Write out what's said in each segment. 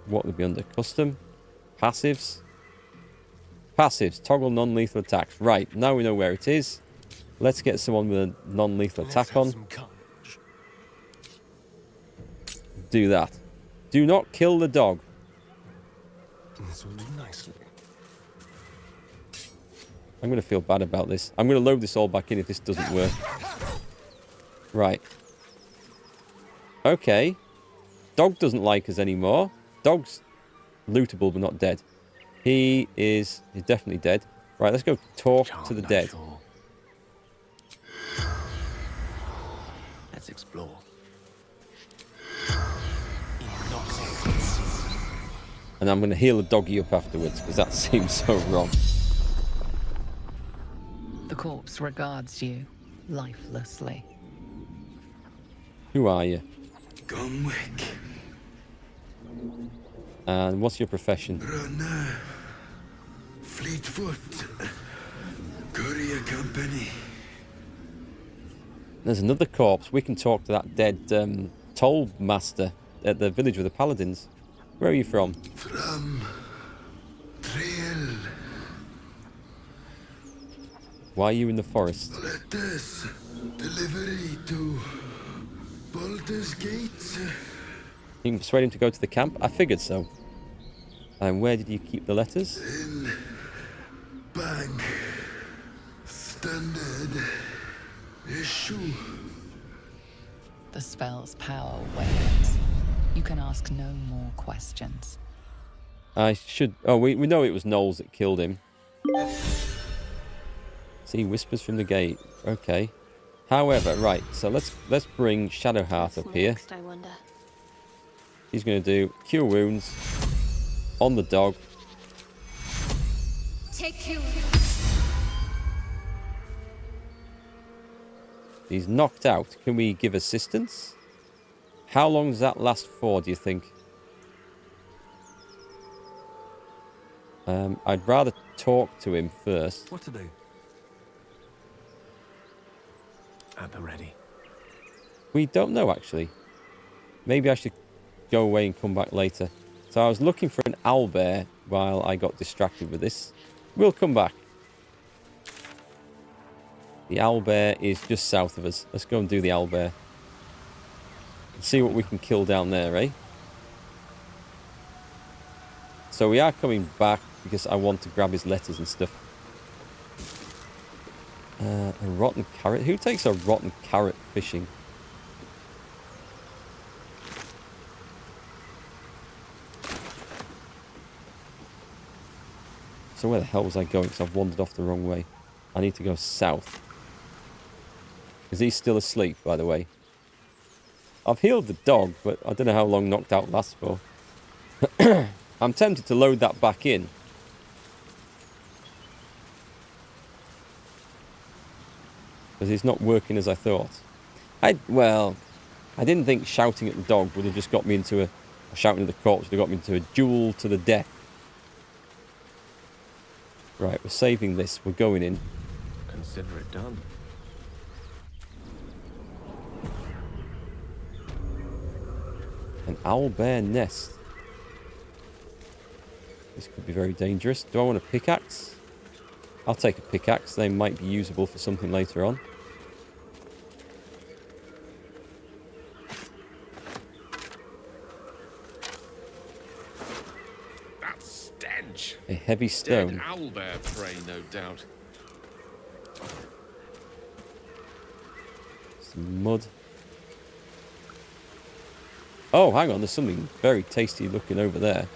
What would be under custom? Passives. Passives. Toggle non-lethal attacks. Right, now we know where it is. Let's get someone with a non-lethal attack on. Do that. Do not kill the dog. This will do nicely. I'm going to feel bad about this. I'm going to load this all back in if this doesn't work. Right. Okay. Dog doesn't like us anymore. Dog's lootable but not dead. He's definitely dead. Right, let's go talk to the dead. Sure. Let's explore. And I'm going to heal the doggy up afterwards because that seems so wrong. The corpse regards you lifelessly. Who are you? Gunwick. And what's your profession? Runner. Fleetfoot. Courier company. There's another corpse. We can talk to that dead toll master at the village with the Paladins. Where are you from? From Trail. Why are you in the forest? Letters. Delivery to Baldur's Gate. You can persuade him to go to the camp? I figured so. And where did you keep the letters? In bag. Standard issue. The spell's power wanes. You can ask no more questions. I should... Oh, we know it was Knowles that killed him. See, whispers from the gate. Okay. However, right, so let's bring Shadowheart up here. Next, I wonder. He's going to do Cure Wounds on the dog. Take two. He's knocked out. Can we give assistance? How long does that last for, do you think? I'd rather talk to him first. What to do? At the ready. We don't know, actually. Maybe I should go away and come back later. So I was looking for an owlbear while I got distracted with this. We'll come back. The owlbear is just south of us. Let's go and do the owlbear. See what we can kill down there, eh? So we are coming back because I want to grab his letters and stuff. A rotten carrot? Who takes a rotten carrot fishing? So where the hell was I going? Because I've wandered off the wrong way. I need to go south. Is he still asleep, by the way? I've healed the dog, but I don't know how long knocked out lasts for. I'm tempted to load that back in. Because it's not working as I thought. Well, I didn't think shouting at the dog would have just got me into a... Shouting at the corpse would have got me into a duel to the death. Right, we're saving this. We're going in. Consider it done. An owlbear nest. This could be very dangerous. Do I want a pickaxe? I'll take a pickaxe. They might be usable for something later on. That stench. A heavy stone. Dead owlbear prey, no doubt. Some mud. Oh, hang on. There's something very tasty looking over there.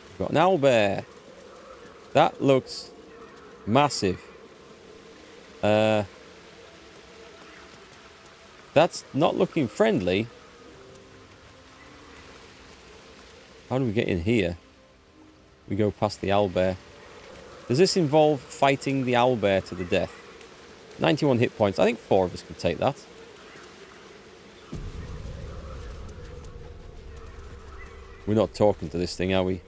We've got an owlbear. That looks massive. That's not looking friendly. How do we get in here? We go past the owlbear. Does this involve fighting the owlbear to the death? 91 hit points. I think 4 of us could take that. We're not talking to this thing, are we?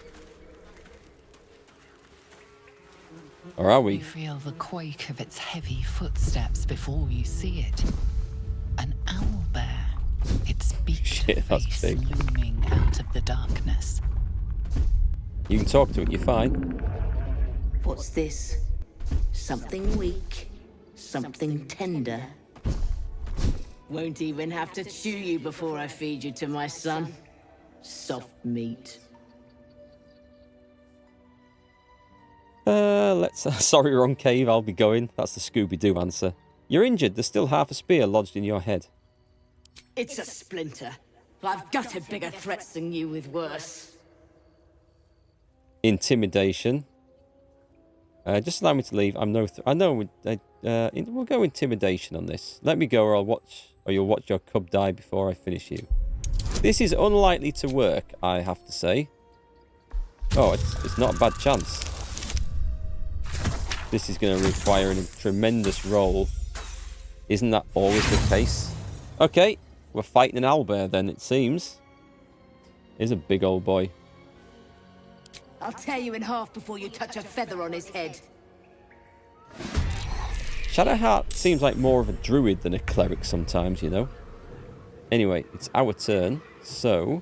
Or are we? You feel the quake of its heavy footsteps before you see it. An owlbear. its beaked Shit, that's face big. looming out of the darkness. You can talk to it, you're fine. What's this? Something weak, something tender. Won't even have to chew you before I feed you to my son. Soft meat. Let's... Sorry, wrong cave, I'll be going. That's the Scooby-Doo answer. You're injured. There's still half a spear lodged in your head. It's a splinter. I've gutted bigger threats than you with worse. Intimidation. Just allow me to leave. I'm no... I know... we'll go intimidation on this. Let me go or I'll watch... Or you'll watch your cub die before I finish you. This is unlikely to work, I have to say. Oh, it's not a bad chance. This is going to require a tremendous roll. Isn't that always the case? Okay, we're fighting an owlbear then, it seems. He's a big old boy. I'll tear you in half before you touch a feather on his head. Shadowheart seems like more of a druid than a cleric sometimes, you know. Anyway, it's our turn, so...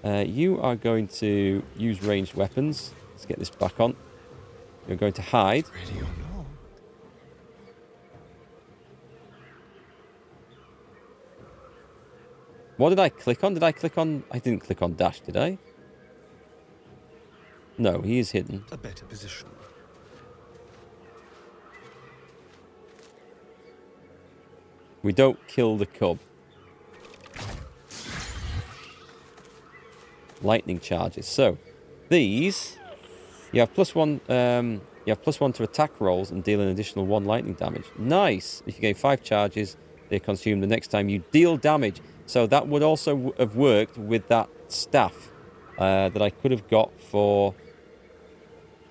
you are going to use ranged weapons. Let's get this back on. You're going to hide. Ready or not? What did I click on? Did I click on... I didn't click on dash, did I? No, he is hidden. A better position. We don't kill the cub. Lightning charges. So, these... You have +1... you have +1 to attack rolls and deal an additional 1 lightning damage. Nice! If you gain 5 charges, they consume the next time you deal damage. So that would also have worked with that staff that I could have got for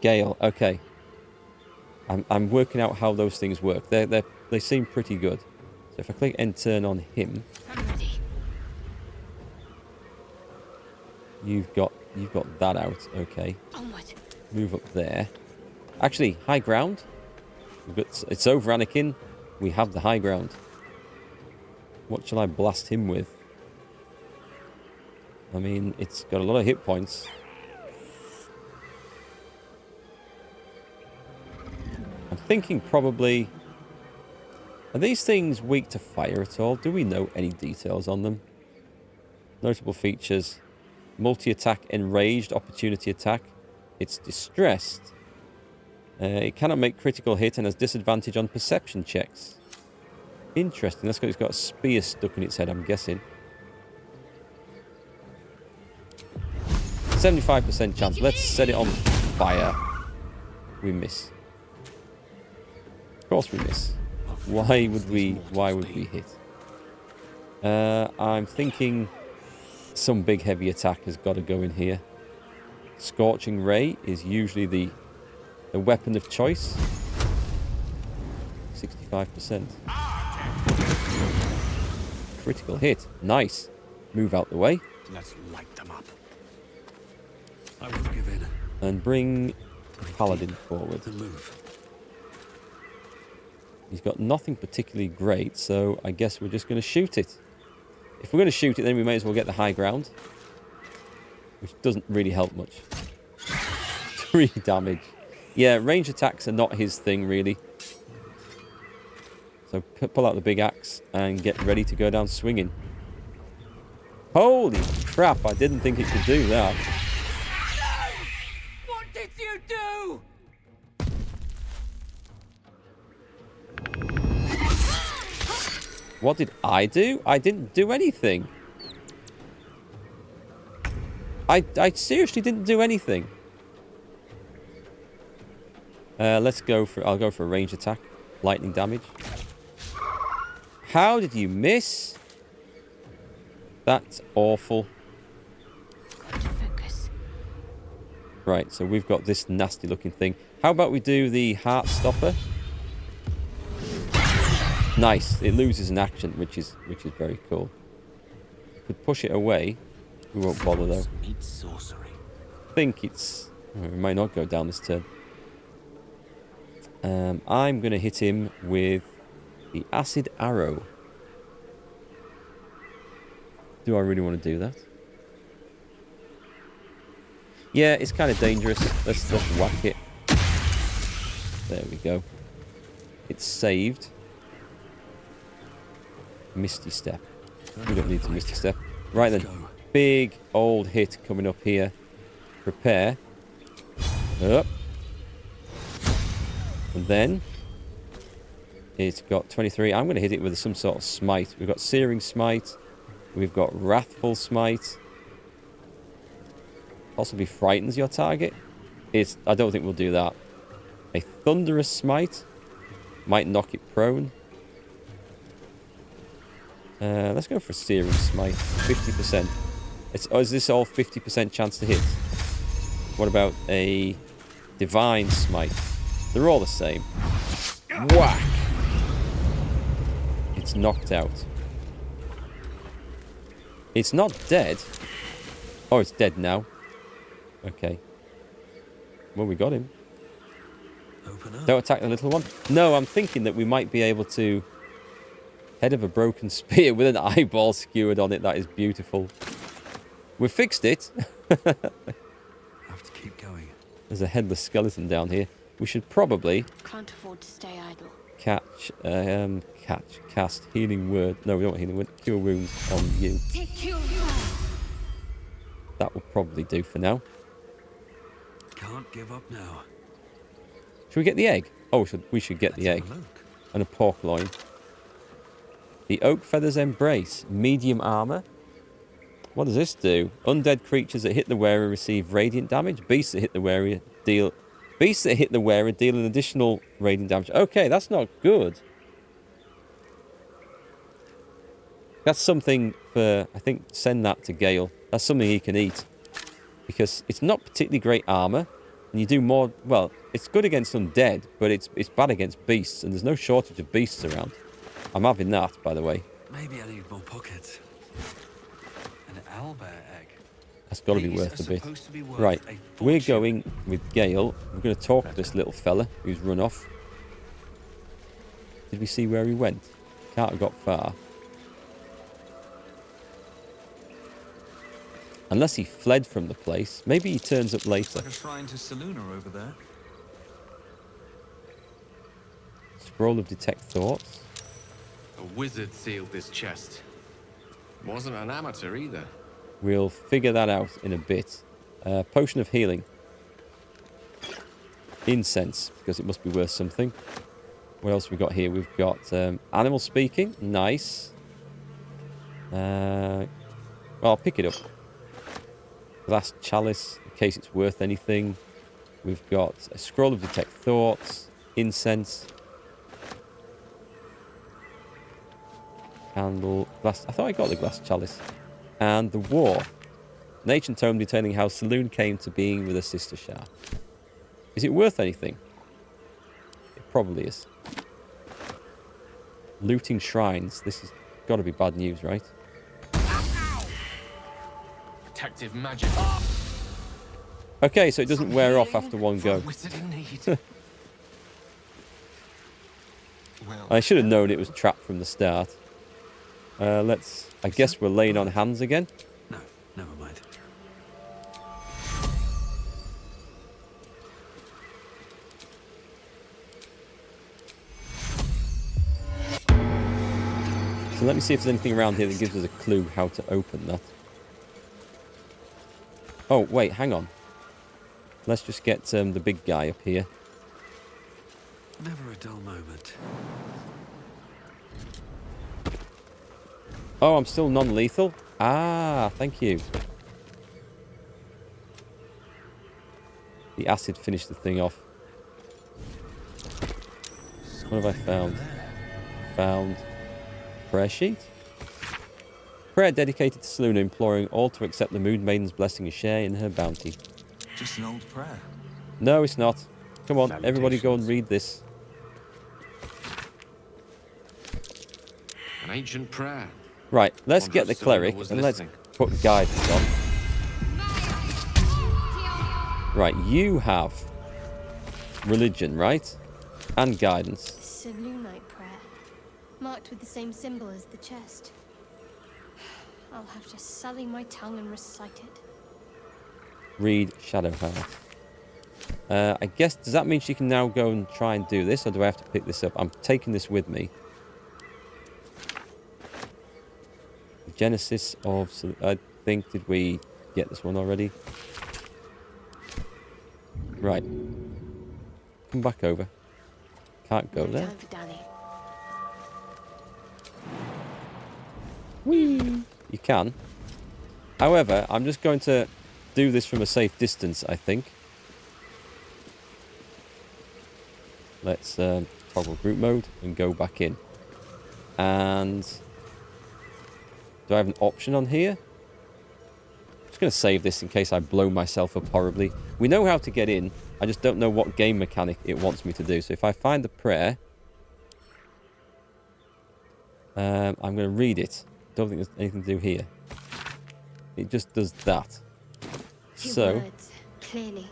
Gale. Okay. I'm working out how those things work. They seem pretty good. So if I click end turn on him, I'm ready. you've got that out. Okay. Onward. Move up there. Actually, high ground. It's over Anakin. We have the high ground. What shall I blast him with? I mean, it's got a lot of hit points. I'm thinking probably... Are these things weak to fire at all? Do we know any details on them? Notable features. Multi-attack, enraged, opportunity attack. It's distressed. It cannot make critical hit and has disadvantage on perception checks. Interesting. That's because it's got a spear stuck in its head, I'm guessing. 75% chance. Let's set it on fire. We miss. Of course we miss. Why would we hit? I'm thinking some big heavy attack has got to go in here. Scorching Ray is usually the weapon of choice. 65%. Critical hit. Nice. Move out the way. Let's light them up. I will give in. And bring Paladin forward. The move. He's got nothing particularly great, so I guess we're just going to shoot it. If we're going to shoot it, then we may as well get the high ground. Which doesn't really help much. 3 damage. Yeah, range attacks are not his thing, really. So pull out the big axe and get ready to go down swinging. Holy crap, I didn't think it could do that. What did you do? What did I do? I didn't do anything. I seriously didn't do anything. Let's go for... I'll go for a range attack. Lightning damage. How did you miss? That's awful. Got to focus. Right, so we've got this nasty looking thing. How about we do the heart stopper? Nice. It loses an action, which is very cool. Could push it away. We won't bother though. Meet sorcery. I think it's... we might not go down this turn. I'm going to hit him with the acid arrow. Do I really want to do that? Yeah, it's kind of dangerous. Let's whack it. There we go. It's saved. Misty Step. We don't need to Misty Step. Right then. Big old hit coming up here. Prepare. Up. And then it's got 23. I'm going to hit it with some sort of smite. We've got Searing Smite. We've got Wrathful Smite. Possibly frightens your target. I don't think we'll do that. A Thunderous Smite. Might knock it prone. Let's go for a Searing Smite. 50%. Is this all 50% chance to hit? What about a Divine Smite? They're all the same. Whack! It's knocked out. It's not dead. Oh, it's dead now. Okay. Well, we got him. Don't attack the little one. No, I'm thinking that we might be able to... Head of a broken spear with an eyeball skewered on it. That is beautiful. We fixed it. Have to keep going. There's a headless skeleton down here. We should probably... Can't afford to stay idle. Cast Healing Word. No, we don't want Healing Word. Cure Wounds on you. That will probably do for now. Can't give up now. Should we get the egg? Oh, we should get the egg. And a pork loin. The Oak Feather's Embrace. Medium armor. What does this do? Undead creatures that hit the wearer receive radiant damage. Beasts that hit the wearer deal an additional radiant damage. Okay, that's not good. That's something for... I think send that to Gale. That's something he can eat. Because it's not particularly great armor. And you do more... Well, it's good against undead, but it's bad against beasts. And there's no shortage of beasts around. I'm having that, by the way. Maybe I need more pockets. An owlbear egg. That's got to be worth a bit. Right, we're going with Gale. We're going to talk to this little fella who's run off. Did we see where he went? Can't have got far. Unless he fled from the place. Maybe he turns up later. Like a shrine to Seluna over there. Scroll of Detect Thoughts. A wizard sealed this chest. Wasn't an amateur either. We'll figure that out in a bit. Potion of Healing. Incense, because it must be worth something. What else have we got here? We've got Animal Speaking. Nice. Well, I'll pick it up. Glass Chalice, in case it's worth anything. We've got a Scroll of Detect Thoughts. Incense. Candle. Glass. I thought I got the Glass Chalice. And the War. An ancient tome detailing how Selûne came to being with her sister Shah. Is it worth anything? It probably is. Looting shrines. This has got to be bad news, right? Protective magic. Okay, so it doesn't wear off after one go. I should have known it was trapped from the start. I guess we're laying on hands again. No, never mind. So let me see if there's anything around here that gives us a clue how to open that. Oh, wait, hang on. Let's just get the big guy up here. Never a dull moment. Oh, I'm still non-lethal? Ah, thank you. The acid finished the thing off. What have I found? Found prayer sheet? Prayer dedicated to Selûne, imploring all to accept the Moon Maiden's blessing and share in her bounty. Just an old prayer. No, it's not. Come on, everybody go and read this. An ancient prayer. Right, let's One get the whose cleric Selûne was and let's listening. put guidance on. Right, you have religion, right? And guidance. Selûnite prayer, marked with the same symbol as the chest. I'll have to sully my tongue and recite it. Read Shadow Heart. I guess, does that mean she can now go and try and do this, or do I have to pick this up? I'm taking this with me. The Genesis of... I think, did we get this one already? Right. Come back over. Can't go there. Time for Danny. Whee! You can. However, I'm just going to do this from a safe distance, I think. Let's toggle group mode and go back in. And do I have an option on here? I'm just going to save this in case I blow myself up horribly. We know how to get in. I just don't know what game mechanic it wants me to do. So if I find the prayer, I'm going to read it. Don't think there's anything to do here. It just does that. Two So words, clearly.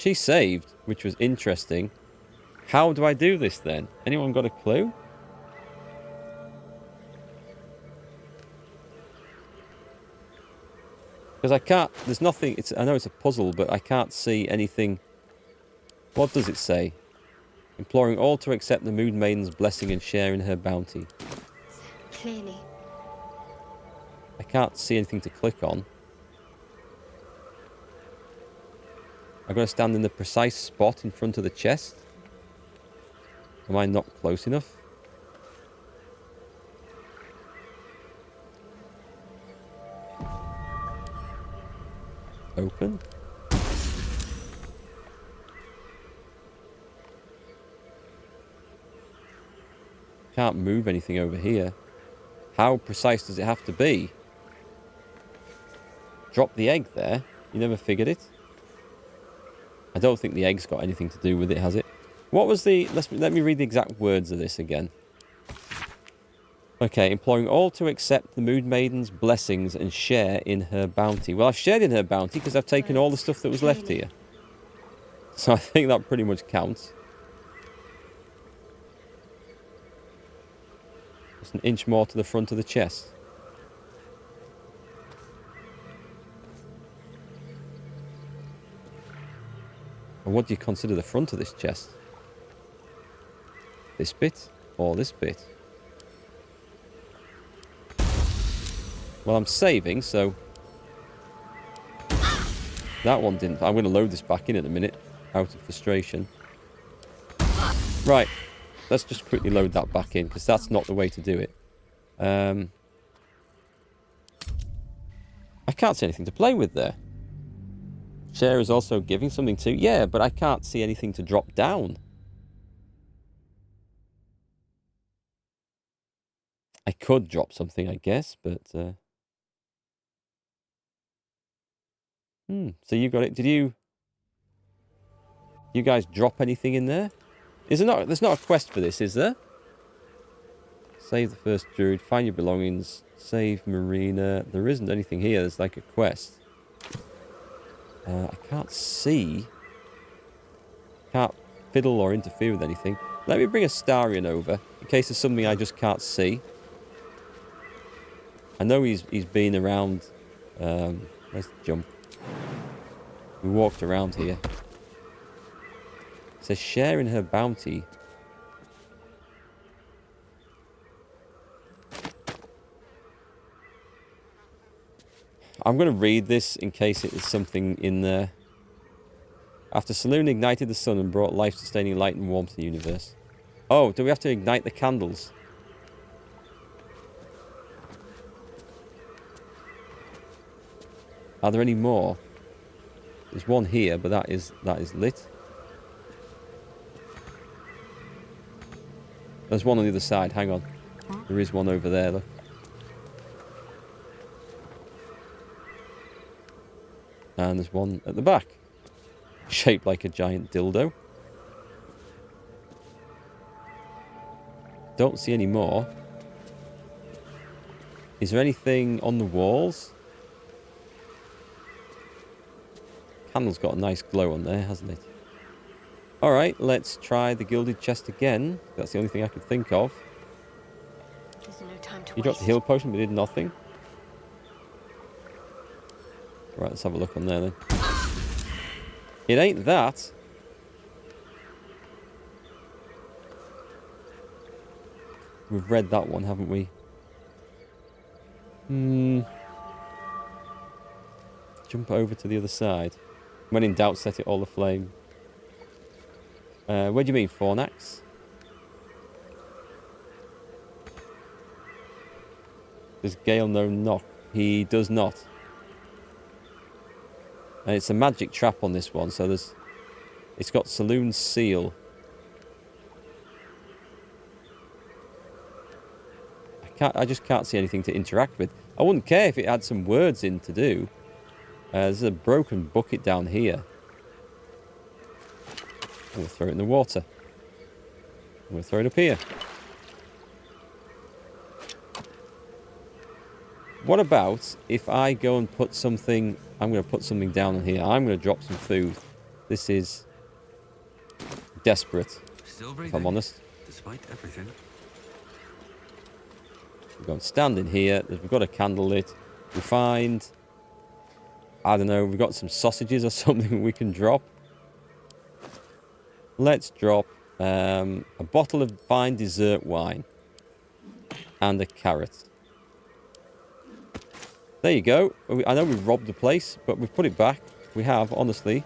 she saved, which was interesting. How do I do this then? Anyone got a clue? Because I can't, there's nothing, I know it's a puzzle, but I can't see anything. What does it say? Imploring all to accept the Moon Maiden's blessing and share in her bounty. Clearly. I can't see anything to click on. I've got to stand in the precise spot in front of the chest. Am I not close enough? Open. Can't move anything over here. How precise does it have to be? Drop the egg there. You never figured it. I don't think the egg's got anything to do with it, has it? What was the... Let me read the exact words of this again. Okay, imploring all to accept the Moon Maiden's blessings and share in her bounty. Well, I've shared in her bounty because I've taken all the stuff that was left here. So I think that pretty much counts. Just an inch more to the front of the chest. And what do you consider the front of this chest? This bit or this bit? Well, I'm saving, so... That one didn't... I'm going to load this back in a minute, out of frustration. Right. Let's just quickly load that back in, because that's not the way to do it. I can't see anything to play with there. Share is also giving something to... Yeah, but I can't see anything to drop down. I could drop something, I guess, but... So you got it. Did you... You guys drop anything in there? Is there not... There's not a quest for this, is there? Save the first druid. Find your belongings. Save Marina. There isn't anything here. There's like a quest. I can't see. Can't fiddle or interfere with anything. Let me bring Astarion over, in case there's something I just can't see. I know he's been around... where's the jump? We walked around here. It says share in her bounty. I'm going to read this in case it is something in there. After Saloon ignited the sun and brought life-sustaining light and warmth to the universe. Oh, do we have to ignite the candles? Are there any more? There's one here, but that is lit. There's one on the other side. Hang on. There is one over there, look. And there's one at the back. Shaped like a giant dildo. Don't see any more. Is there anything on the walls? Candle's got a nice glow on there, hasn't it? Alright, let's try the gilded chest again. That's the only thing I could think of. There's no time to You dropped the waste. heal potion but did nothing. Right, let's have a look on there then. It ain't that. We've read that one, haven't we? Jump over to the other side. When in doubt, set it all aflame. Where do you mean, Fornax? Does Gale know knock? He does not. And it's a magic trap on this one, so it's got Saloon Seal. I just can't see anything to interact with. I wouldn't care if it had some words in to do. There's a broken bucket down here. I'm going to throw it in the water. I'm going to throw it up here. What about if I go and put something... I'm going to put something down in here. I'm going to drop some food. This is desperate, Still if breathing, I'm honest. despite everything. We're going to stand in here. We've got a candle lit. We find... I don't know. We've got some sausages or something we can drop. Let's drop a bottle of fine dessert wine. And a carrot. There you go. I know we've robbed the place, but we've put it back. We have, honestly.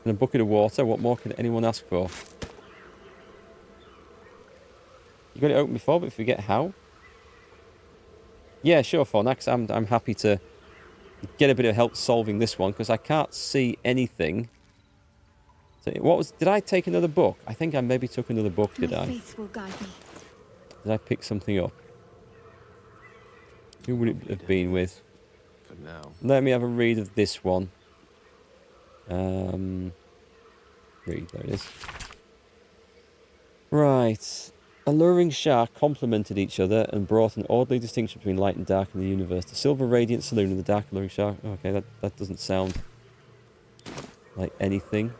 And a bucket of water. What more can anyone ask for? You got it open before, but forget how. Yeah, sure, Fornax. I'm happy to get a bit of help solving this one because I can't see anything. So what was? Did I take another book? I think I maybe took another book. Did My I? faith will guide me. Did I pick something up? Who would it have been with? For now. Let me have a read of this one. Read, there it is. Right. Alluring Shah complemented each other and brought an orderly distinction between light and dark in the universe. The silver radiant saloon and the dark alluring Shah. Okay, that doesn't sound like anything.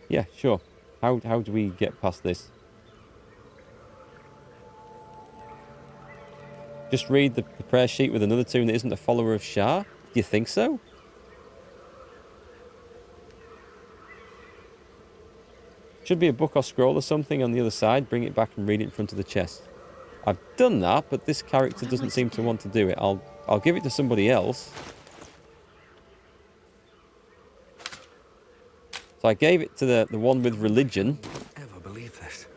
Yeah, sure. How do we get past this? Just read the prayer sheet with another tune that isn't a follower of Shah? Do you think so? Should be a book or scroll or something on the other side. Bring it back and read it in front of the chest. I've done that, but this character doesn't seem to want to do it. I'll give it to somebody else. So I gave it to the one with religion. Ever believe this?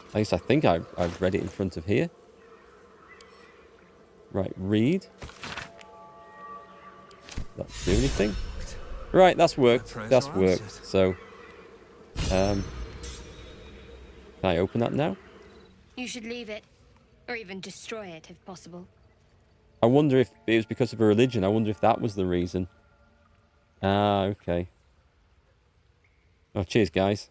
At least I think I've read it in front of here. Right, read. That do anything? Right, that's worked. That's worked. So, can I open that now? You should leave it, or even destroy it if possible. I wonder if it was because of her religion. I wonder if that was the reason. Ah, okay. Oh, cheers, guys.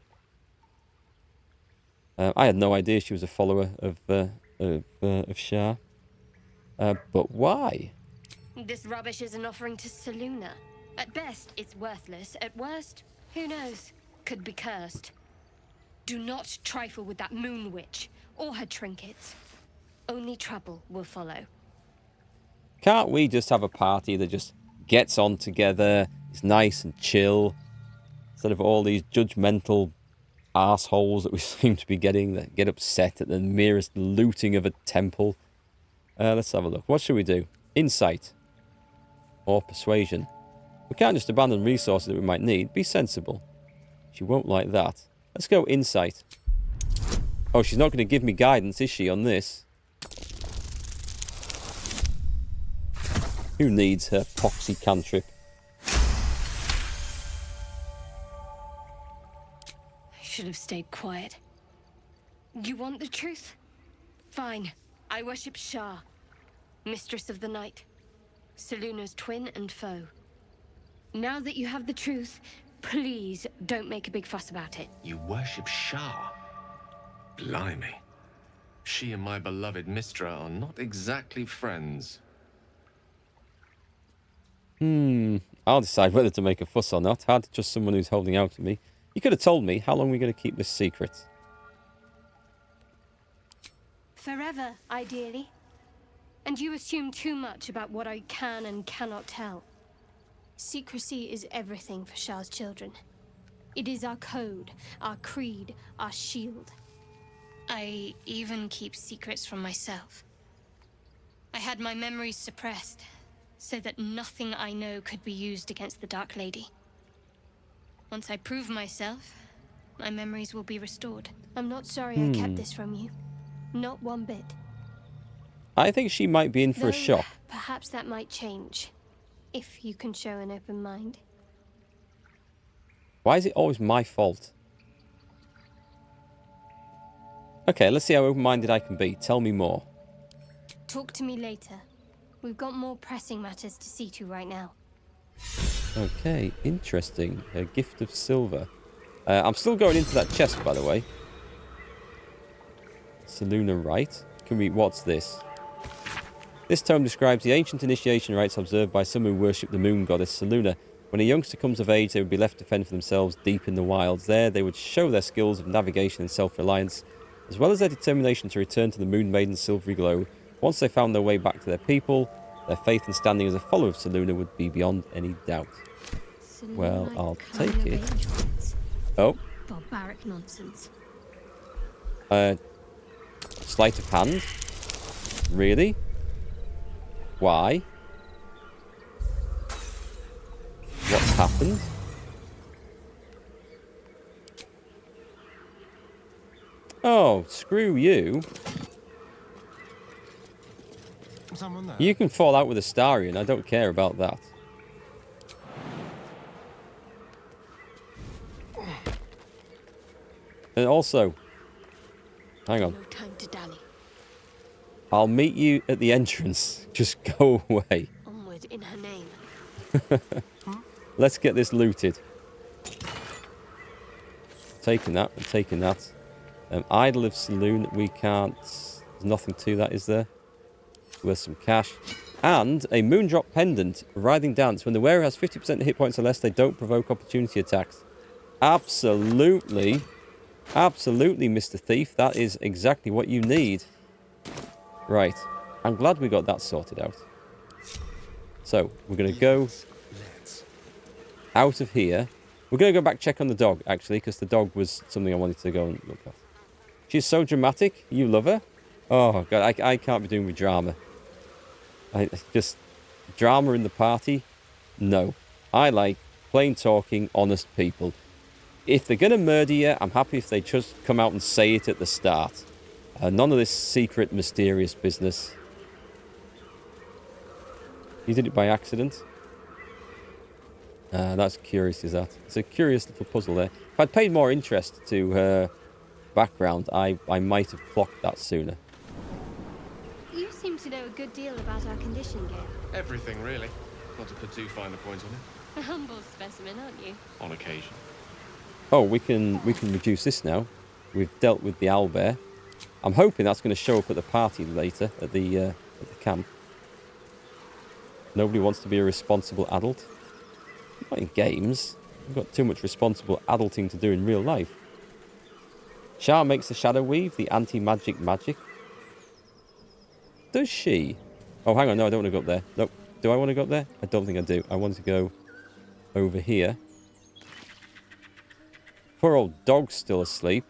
I had no idea she was a follower of Shah. But why? This rubbish is an offering to Saluna. At best, it's worthless. At worst, who knows? Could be cursed. Do not trifle with that moon witch or her trinkets. Only trouble will follow. Can't we just have a party that just gets on together, is nice and chill, instead of all these judgmental assholes that we seem to be getting that get upset at the merest looting of a temple? Let's have a look. What should we do? Insight or persuasion? We can't just abandon resources that we might need. Be sensible. She won't like that. Let's go insight. Oh, she's not going to give me guidance, is she, on this? Who needs her poxy cantrip? I should have stayed quiet. You want the truth? Fine. I worship Shah, mistress of the night, Saluna's twin and foe. Now that you have the truth, please don't make a big fuss about it. You worship Shah? Blimey. She and my beloved Mistra are not exactly friends. I'll decide whether to make a fuss or not. Hard to trust someone who's holding out on me. You could have told me. How long are we going to keep this secret? Forever, ideally. And you assume too much about what I can and cannot tell. Secrecy is everything for Shah's children. It is our code, our creed, our shield. I even keep secrets from myself. I had my memories suppressed, so that nothing I know could be used against the Dark Lady. Once I prove myself, my memories will be restored. I'm not sorry I kept this from you. Not one bit. I think she might be in for a shock. Perhaps that might change, if you can show an open mind. Why is it always my fault? Okay, let's see how open-minded I can be. Tell me more. Talk to me later. We've got more pressing matters to see to right now. Okay, interesting. A gift of silver. I'm still going into that chest, by the way. Selûne Rite. Can we... What's this? This tome describes the ancient initiation rites observed by some who worship the moon goddess Selûne. When a youngster comes of age, they would be left to fend for themselves deep in the wilds. There, they would show their skills of navigation and self-reliance, as well as their determination to return to the Moon Maiden's silvery glow. Once they found their way back to their people, their faith and standing as a follower of Selûne would be beyond any doubt. Well, I'll take it. Oh. Barbaric nonsense. Sleight of hand? Really? Why? What's happened? Oh, screw you. Someone there? You can fall out with Astarion. I don't care about that. And also, hang on. No time to dally. I'll meet you at the entrance. Just go away. Onward in her name. Let's get this looted. Taking that. I'm taking that. Idol of Selûne. We can't... There's nothing to that, is there? Worth some cash. And a Moondrop Pendant. Writhing Dance. When the wearer has 50% hit points or less, they don't provoke opportunity attacks. Absolutely. Absolutely, Mr. Thief. That is exactly what you need. Right. I'm glad we got that sorted out. So, we're going to go out of here. We're going to go back check on the dog, actually, because the dog was something I wanted to go and look at. She's so dramatic. You love her? Oh, God, I can't be doing with drama. Just drama in the party? No. I like plain talking, honest people. If they're going to murder you, I'm happy if they just come out and say it at the start. None of this secret, mysterious business. You did it by accident? That's curious, is that? It's a curious little puzzle there. If I'd paid more interest to her background, I might have clocked that sooner. You seem to know a good deal about our condition, Gale. Everything, really. Not to put too fine a point on it. A humble specimen, aren't you? On occasion. Oh, we can reduce this now. We've dealt with the owlbear. I'm hoping that's going to show up at the party later, at the camp. Nobody wants to be a responsible adult. Not in games. We've got too much responsible adulting to do in real life. Shah makes the shadow weave, the anti-magic magic. Does she? Oh, hang on. No, I don't want to go up there. Nope. Do I want to go up there? I don't think I do. I want to go over here. Poor old dog's still asleep.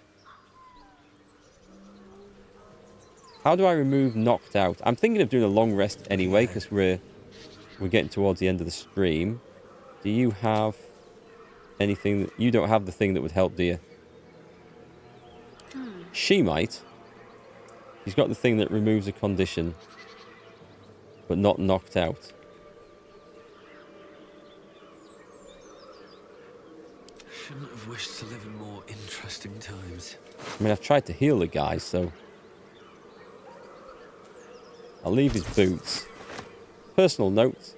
How do I remove knocked out? I'm thinking of doing a long rest anyway, because we're getting towards the end of the stream. Do you have anything? You don't have the thing that would help, do you? She might. She's got the thing that removes a condition, but not knocked out. Shouldn't have wished to live in more interesting times. I mean, I've tried to heal the guy, so... I'll leave his boots. Personal note.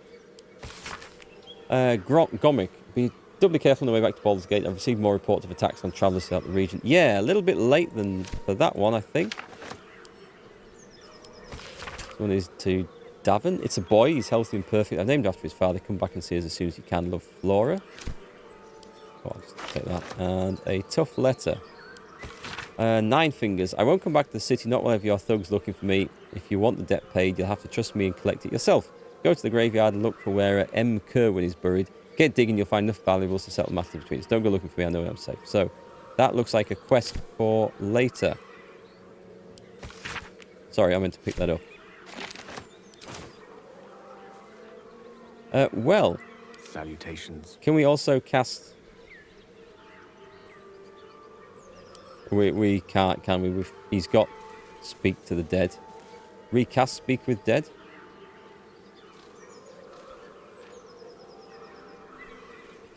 Gomic, be doubly careful on the way back to Baldur's Gate. I've received more reports of attacks on travellers throughout the region. Yeah, a little bit late than for that one, I think. one is to Davin. It's a boy. He's healthy and perfect. I've named after his father. Come back and see us as soon as you can. Love, Flora. Oh, I'll just take that. And a tough letter. 9 fingers. I won't come back to the city, not whenever your thugs looking for me. If you want the debt paid, you'll have to trust me and collect it yourself. Go to the graveyard and look for where M. Kerwin is buried. Get digging, you'll find enough valuables to settle matters between us. Don't go looking for me, I know I'm safe. So, that looks like a quest for later. Sorry, I meant to pick that up. Well. Salutations. Can we also cast... We can't, can we? He's got Speak to the Dead. Recast Speak with Dead.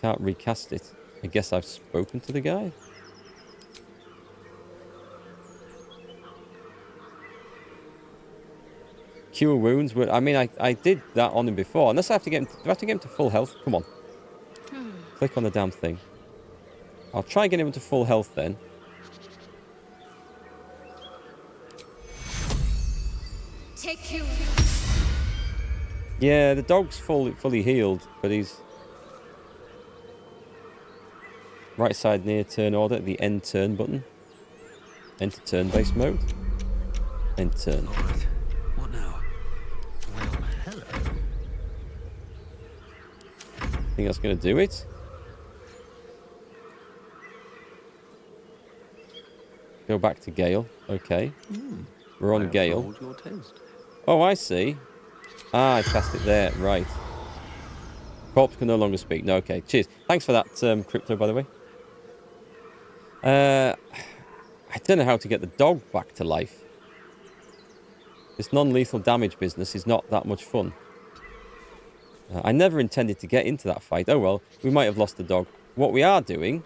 Can't recast it. I guess I've spoken to the guy. Cure wounds. I mean, I did that on him before. Unless I have to get him... Do I have to get him to full health? Come on. Click on the damn thing. I'll try and get him to full health then. Take you. Yeah, the dog's fully healed, but he's... Right side near turn order, the end turn button. Enter turn-based mode. End turn. All right. What now? Well, hello. Think that's going to do it? Go back to Gale. Okay. We're on Gale. Hold your toast. Oh, I see. Ah, I cast it there. Right. Corpse can no longer speak. No, okay. Cheers. Thanks for that, Crypto, by the way. I don't know how to get the dog back to life. This non-lethal damage business is not that much fun. I never intended to get into that fight. Oh, well. We might have lost the dog. What we are doing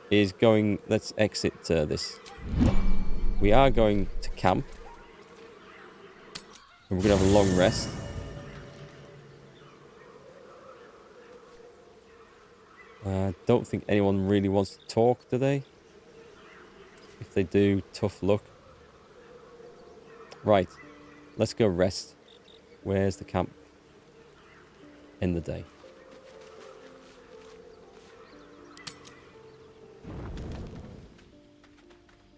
is going... Let's exit this. We are going to camp. And we're going to have a long rest. I don't think anyone really wants to talk, do they? If they do, tough luck. Right. Let's go rest. Where's the camp? End the day.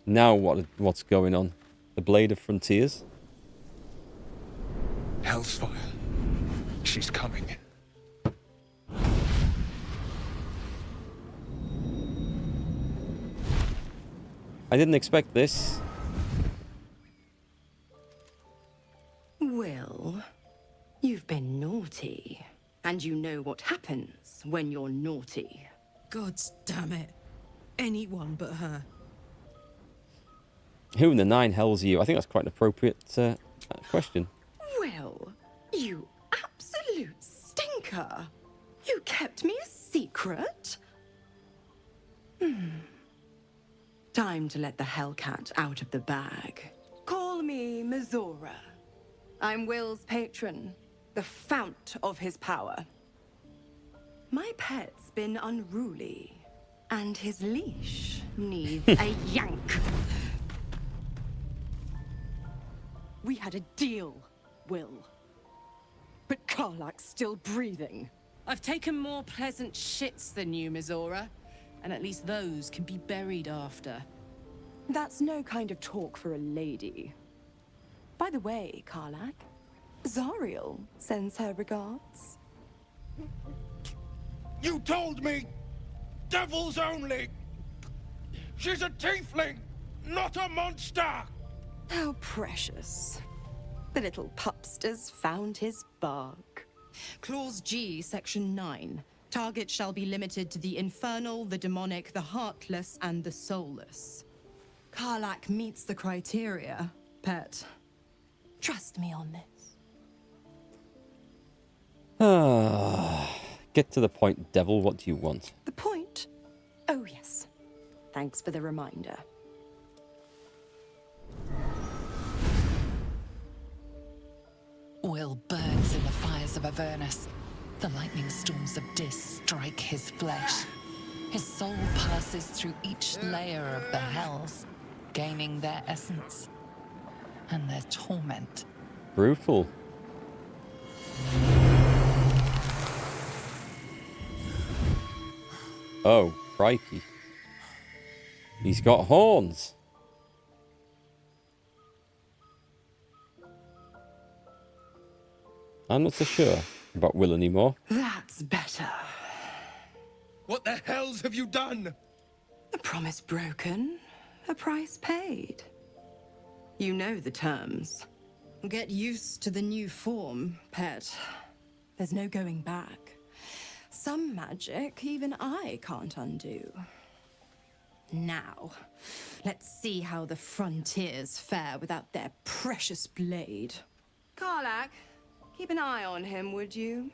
Now what's going on? The Blade of Frontiers? Hellsfire. She's coming. I didn't expect this. Well, you've been naughty. And you know what happens when you're naughty. God damn it. Anyone but her. Who in the 9 hells are you? I think that's quite an appropriate question. Well, you absolute stinker. You kept me a secret? Time to let the Hellcat out of the bag. Call me Mizora. I'm Will's patron, the fount of his power. My pet's been unruly, and his leash needs a yank. We had a deal, Will. But Karlak's still breathing. I've taken more pleasant shits than you, Mizora. And at least those can be buried after. That's no kind of talk for a lady. By the way, Karlak, Zariel sends her regards. You told me! Devils only! She's a tiefling, not a monster! How precious. The little pupster's found his bark. Clause G, Section 9. Target shall be limited to the infernal, the demonic, the heartless, and the soulless. Karlak meets the criteria, pet. Trust me on this. Get to the point, devil. What do you want? The point? Oh, yes. Thanks for the reminder. Will burns in the fires of Avernus. The lightning storms of Dis strike his flesh. His soul passes through each layer of the hells, gaining their essence and their torment Brutal. Oh, crikey. He's got horns. I'm not so sure about Will anymore. That's better. What the hells have you done? A promise broken, a price paid. You know the terms. Get used to the new form, pet. There's no going back. Some magic even I can't undo. Now, let's see how the frontiers fare without their precious blade. Karlach, keep an eye on him, would you?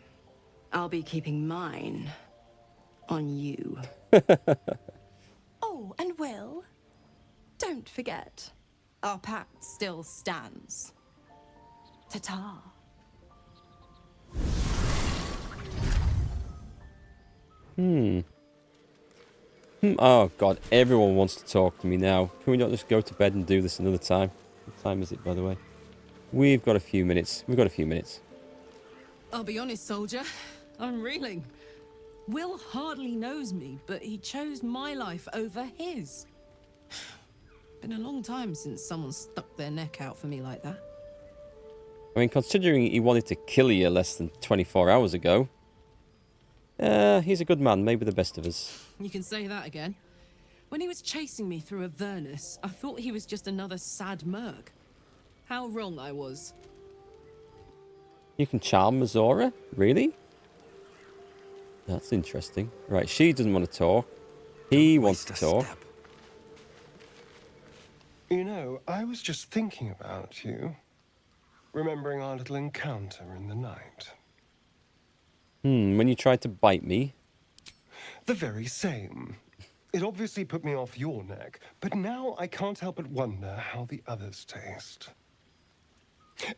I'll be keeping mine on you. Oh, and Will, don't forget, our pact still stands. Ta-ta. Oh, God. Everyone wants to talk to me now. Can we not just go to bed and do this another time? What time is it, by the way? We've got a few minutes. We've got a few minutes. I'll be honest, soldier. I'm reeling. Will hardly knows me, but he chose my life over his. Been a long time since someone stuck their neck out for me like that. I mean, considering he wanted to kill you less than 24 hours ago. He's a good man. Maybe the best of us. You can say that again. When he was chasing me through Avernus, I thought he was just another sad merc. How wrong I was. You can charm Mazora? Really? That's interesting. Right, she doesn't want to talk. He wants to talk. You know, I was just thinking about you. Remembering our little encounter in the night. When you tried to bite me. The very same. It obviously put me off your neck, but now I can't help but wonder how the others taste.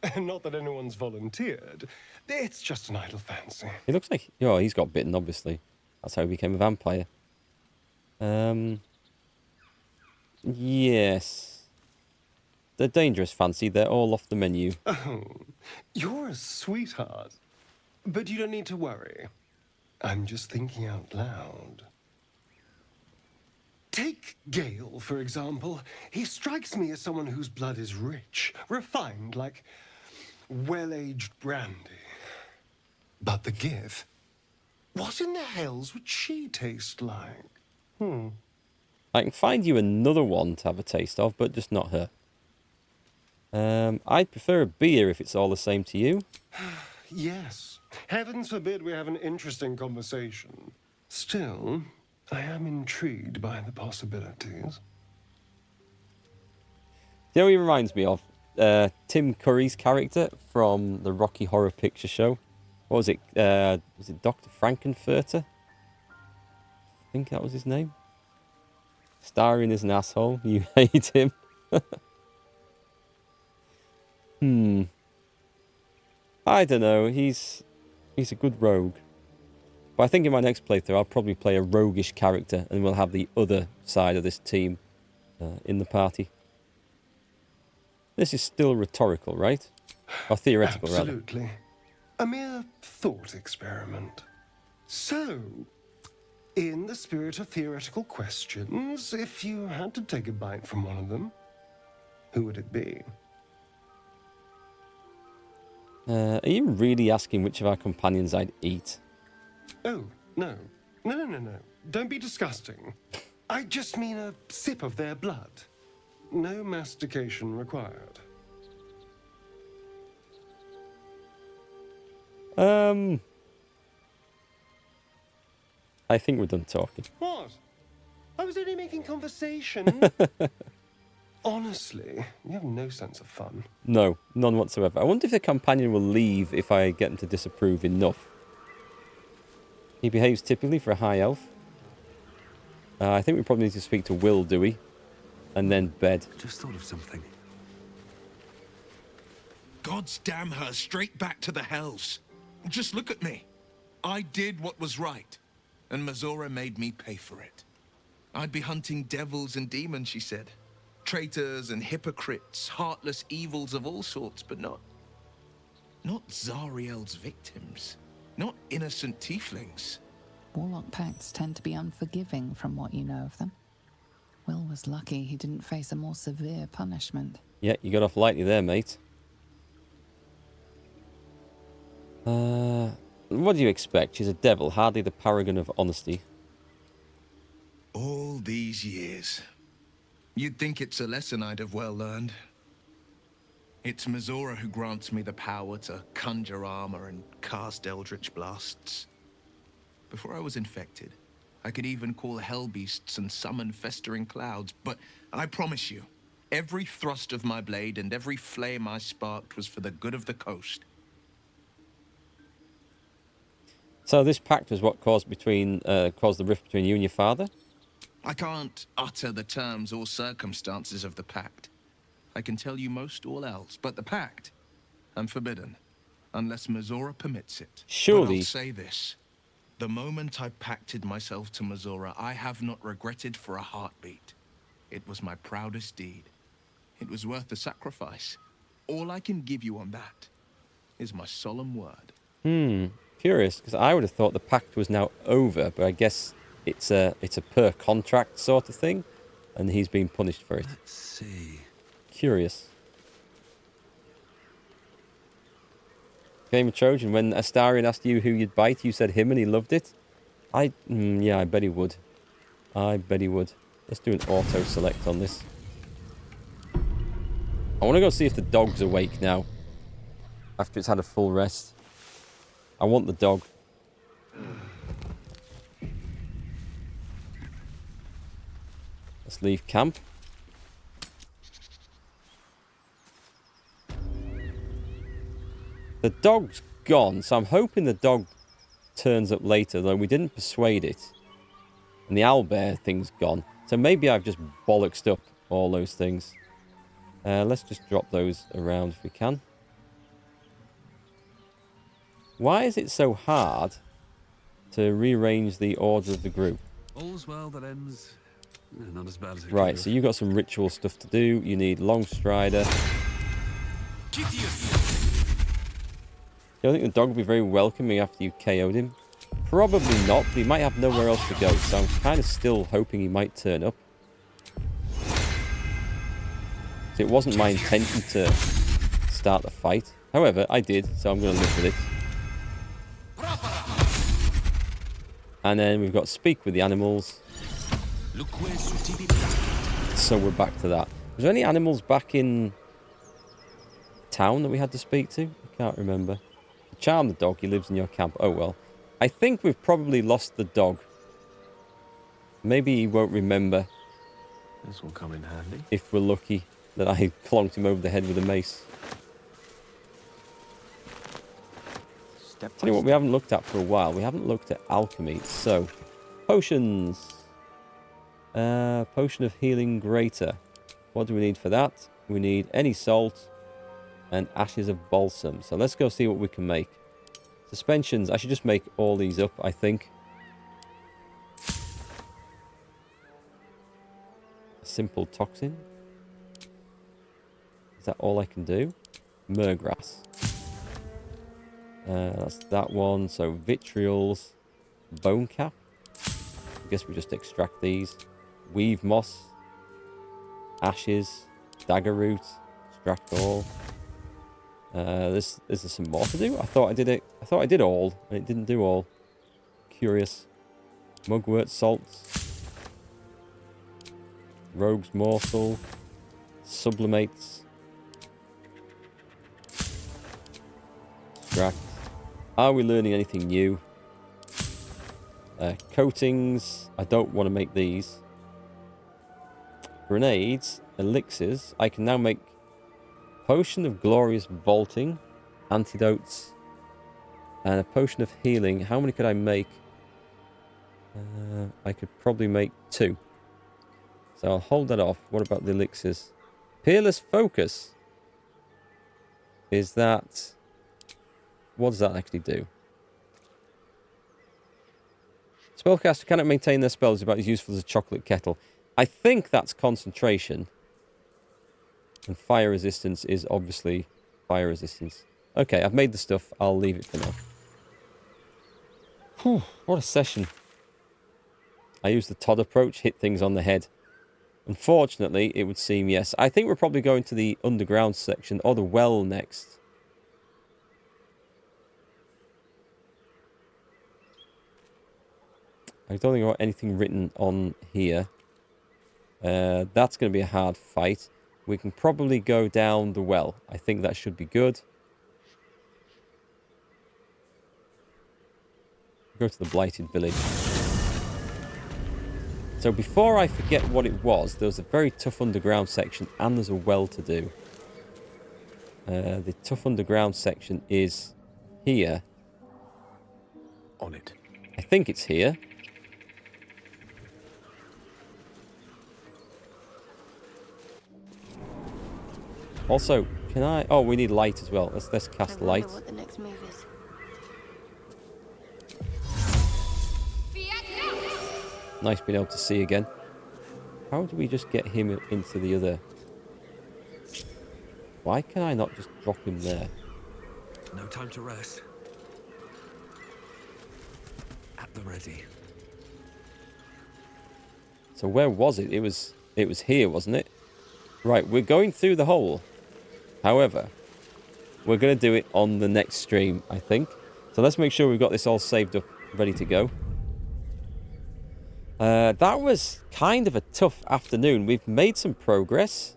And not that anyone's volunteered. It's just an idle fancy. He looks like... Oh, he's got bitten, obviously. That's how he became a vampire. Yes. They're dangerous, Fancy. They're all off the menu. Oh, you're a sweetheart. But you don't need to worry. I'm just thinking out loud. Take Gale, for example. He strikes me as someone whose blood is rich, refined, like well-aged brandy. But the Gith, what in the hells would she taste like? I can find you another one to have a taste of, but just not her. I'd prefer a beer if it's all the same to you. Yes. Heavens forbid we have an interesting conversation. Still, I am intrigued by the possibilities. You know what he reminds me of? Tim Curry's character from the Rocky Horror Picture Show. What was it? Was it Dr. Frankenfurter? I think that was his name. Starring as an asshole. You hate him. I don't know. He's a good rogue. But I think in my next playthrough, I'll probably play a roguish character, and we'll have the other side of this team in the party. This is still rhetorical, right? Or theoretical, rather. Absolutely. A mere thought experiment. So, in the spirit of theoretical questions, if you had to take a bite from one of them, who would it be? Are you really asking which of our companions I'd eat? Oh, no. No. Don't be disgusting. I just mean a sip of their blood. No mastication required. I think we're done talking. What? I was only making conversation. Honestly, you have no sense of fun. No, none whatsoever. I wonder if the companion will leave if I get him to disapprove enough. He behaves typically for a high elf. I think we probably need to speak to Will, do we? And then bed. Just thought of something. God's damn her straight back to the hells. Just look at me. I did what was right, and Mazora made me pay for it. I'd be hunting devils and demons, she said. Traitors and hypocrites, heartless evils of all sorts, but not Not Zariel's victims. Not innocent tieflings. Warlock pacts tend to be unforgiving from what you know of them. Will was lucky he didn't face a more severe punishment. Yeah, you got off lightly there, mate. What do you expect? She's a devil, hardly the paragon of honesty. All these years. You'd think it's a lesson I'd have well learned. It's Mizora who grants me the power to conjure armor and cast eldritch blasts. Before I was infected, I could even call hell beasts and summon festering clouds, but I promise you, every thrust of my blade and every flame I sparked was for the good of the coast. So this pact was what caused the rift between you and your father? I can't utter the terms or circumstances of the pact. I can tell you most all else, but the pact, I'm forbidden, unless Mizora permits it. Surely. But I'll say this. The moment I pacted myself to Mizora, I have not regretted for a heartbeat. It was my proudest deed. It was worth the sacrifice. All I can give you on that is my solemn word. Curious, because I would have thought the pact was now over, but I guess it's a per contract sort of thing, and he's been punished for it. Let's see. Curious. Game of Trojan, when Astarion asked you who you'd bite, you said him and he loved it. Yeah, I bet he would. I bet he would. Let's do an auto select on this. I want to go see if the dog's awake now. After it's had a full rest. I want the dog. Let's leave camp. The dog's gone, so I'm hoping the dog turns up later, though we didn't persuade it. And the owlbear thing's gone. So maybe I've just bollocksed up all those things. Let's just drop those around if we can. Why is it so hard to rearrange the order of the group? All's well that ends not as bad as it Right, could so have. you've got some ritual stuff to do. You need Longstrider. I think the dog will be very welcoming after you KO'd him. Probably not, but he might have nowhere else to go, so I'm kind of still hoping he might turn up. So it wasn't my intention to start the fight. However, I did, so I'm going to live with it. And then we've got Speak with the Animals. So we're back to that. Was there any animals back in town that we had to speak to? I can't remember. Charm the dog, he lives in your camp. Oh well. I think we've probably lost the dog. Maybe he won't remember. This will come in handy. If we're lucky that I clonked him over the head with a mace. Tell you what we haven't looked at for a while. We haven't looked at alchemy. So, potions. Potion of healing greater. What do we need for that? We need any salt and ashes of balsam. So let's go see what we can make. Suspensions. I should just make all these up, I think. A simple toxin. Is that all I can do? Myrgrass. That's that one. So vitriols. Bone cap. I guess we just extract these. Weave moss. Ashes. Dagger root. Extract all. Is there some more to do? I thought I did it. I thought I did all, and it didn't do all. Curious. Mugwort salts. Rogue's morsel. Sublimates. Extract. Are we learning anything new? Coatings. I don't want to make these. Grenades. Elixirs. I can now make Potion of Glorious Vaulting, Antidotes, and a Potion of Healing. How many could I make? I could probably make 2. So I'll hold that off. What about the elixirs? Peerless Focus. Is that... What does that actually do? Spellcaster cannot maintain their spells about as useful as a chocolate kettle. I think that's concentration. And fire resistance is obviously fire resistance. Okay, I've made the stuff. I'll leave it for now. Whew, what a session. I used the Todd approach, hit things on the head. Unfortunately, it would seem yes. I think we're probably going to the underground section or the well next. I don't think I've got anything written on here. That's going to be a hard fight. We can probably go down the well. I think that should be good. Go to the Blighted Village. So before I forget what it was, there was a very tough underground section and there's a well to do. The tough underground section is here. On it. I think it's here. Also, can I... Oh, we need light as well. Let's cast light. I wonder what the next move is. Nice being able to see again. How do we just get him into the other... Why can I not just drop him there? No time to rest. At the ready. So where was it? It was here, wasn't it? Right, we're going through the hole. However, we're going to do it on the next stream, I think. So let's make sure we've got this all saved up, ready to go. That was kind of a tough afternoon. We've made some progress.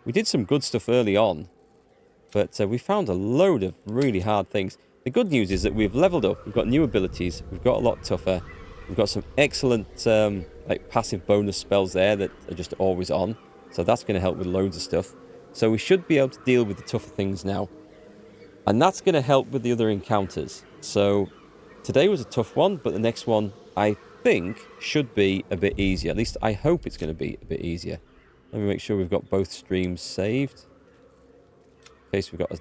We did some good stuff early on. But we found a load of really hard things. The good news is that we've leveled up. We've got new abilities. We've got a lot tougher. We've got some excellent like passive bonus spells there that are just always on. So that's going to help with loads of stuff. So we should be able to deal with the tougher things now. And that's going to help with the other encounters. So today was a tough one, but the next one, I think, should be a bit easier. At least I hope it's going to be a bit easier. Let me make sure we've got both streams saved. In case we've got a